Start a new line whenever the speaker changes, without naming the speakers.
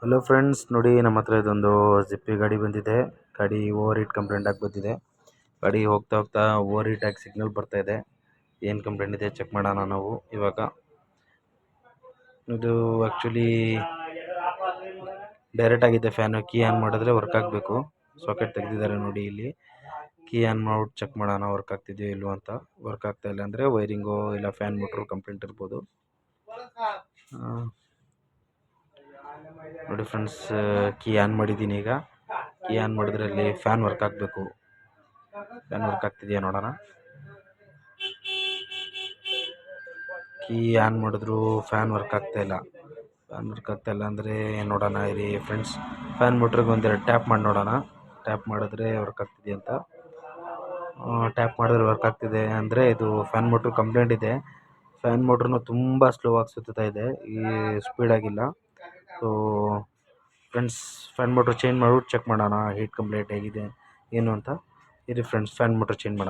Hello friends, ನೋಡಿ ನಮ್ಮ ಹತ್ರ ಇದೊಂದು ಜಿಪ್ಪಿ ಗಾಡಿ ಬಂದಿದೆ. ಗಾಡಿ ಓವರ್ ಹೀಟ್ ಕಂಪ್ಲೇಂಟ್ ಆಗಿ ಬಂದಿದೆ. ಗಾಡಿ ಹೋಗ್ತಾ ಹೋಗ್ತಾ ಓವರ್ ಹೀಟ್ ಆಗಿ ಸಿಗ್ನಲ್ ಬರ್ತಾ ಇದೆ. ಏನು ಕಂಪ್ಲೇಂಟ್ ಇದೆ ಚೆಕ್ ಮಾಡೋಣ ನಾವು ಇವಾಗ. ಇದು ಆ್ಯಕ್ಚುಲಿ ಡೈರೆಕ್ಟ್ ಆಗಿದೆ ಫ್ಯಾನು. ಕೀ ಆನ್ ಮಾಡಿದ್ರೆ ವರ್ಕ್ ಆಗಬೇಕು. ಸಾಕೆಟ್ ತೆಗೆದಿದ್ದಾರೆ ನೋಡಿ ಇಲ್ಲಿ. ಕೀ ಆನ್ ಮಾಡ್ಬಿಟ್ಟು ಚೆಕ್ ಮಾಡೋಣ ವರ್ಕ್ ಆಗ್ತಿದೆಯೋ ಇಲ್ವೋ ಅಂತ. ವರ್ಕ್ ಆಗ್ತಾ ಇಲ್ಲ ಅಂದರೆ ವೈರಿಂಗು ಇಲ್ಲ ಫ್ಯಾನ್ ಮೋಟ್ರು ಕಂಪ್ಲೇಂಟ್ ಇರ್ಬೋದು. ನೋಡಿ ಫ್ರೆಂಡ್ಸ್, ಕೀ ಆನ್ ಮಾಡಿದ್ದೀನಿ ಈಗ. ಕೀ ಆನ್ ಮಾಡಿದ್ರೆ ಅಲ್ಲಿ ಫ್ಯಾನ್ ವರ್ಕ್ ಆಗಬೇಕು. ಫ್ಯಾನ್ ವರ್ಕ್ ಆಗ್ತಿದೆಯಾ ನೋಡೋಣ. ಕೀ ಆನ್ ಮಾಡಿದ್ರು ಫ್ಯಾನ್ ವರ್ಕ್ ಆಗ್ತಾ ಇಲ್ಲ. ಫ್ಯಾನ್ ವರ್ಕ್ ಆಗ್ತಾ ಇಲ್ಲ ಅಂದರೆ ನೋಡೋಣ ಇರಿ ಫ್ರೆಂಡ್ಸ್. ಫ್ಯಾನ್ ಮೋಟ್ರಿಗೆ ಒಂದೆರಡು ಟ್ಯಾಪ್ ಮಾಡಿ ನೋಡೋಣ. ಟ್ಯಾಪ್ ಮಾಡಿದ್ರೆ ವರ್ಕ್ ಆಗ್ತಿದೆ ಅಂತ. ಟ್ಯಾಪ್ ಮಾಡಿದ್ರೆ ವರ್ಕ್ ಆಗ್ತಿದೆ ಅಂದರೆ ಇದು ಫ್ಯಾನ್ ಮೋಟ್ರ್ ಕಂಪ್ಲೇಂಟ್ ಇದೆ. ಫ್ಯಾನ್ ಮೋಟ್ರನ್ನು ತುಂಬ ಸ್ಲೋ ಆಗಿ ಸುತ್ತಾ ಇದೆ, ಈ ಸ್ಪೀಡಾಗಿಲ್ಲ. So friends, fan motor change ಮಾಡ್ಬಿಟ್ಟು ಚೆಕ್ ಮಾಡೋಣ ಹೀಟ್ ಕಂಪ್ಲೇಂಟ್ ಹೇಗಿದೆ ಏನು ಅಂತ. ಇರಿ ಫ್ರೆಂಡ್ಸ್, ಫ್ಯಾನ್ ಮೋಟ್ರ್ ಚೇಂಜ್ ಮಾಡೋಣ.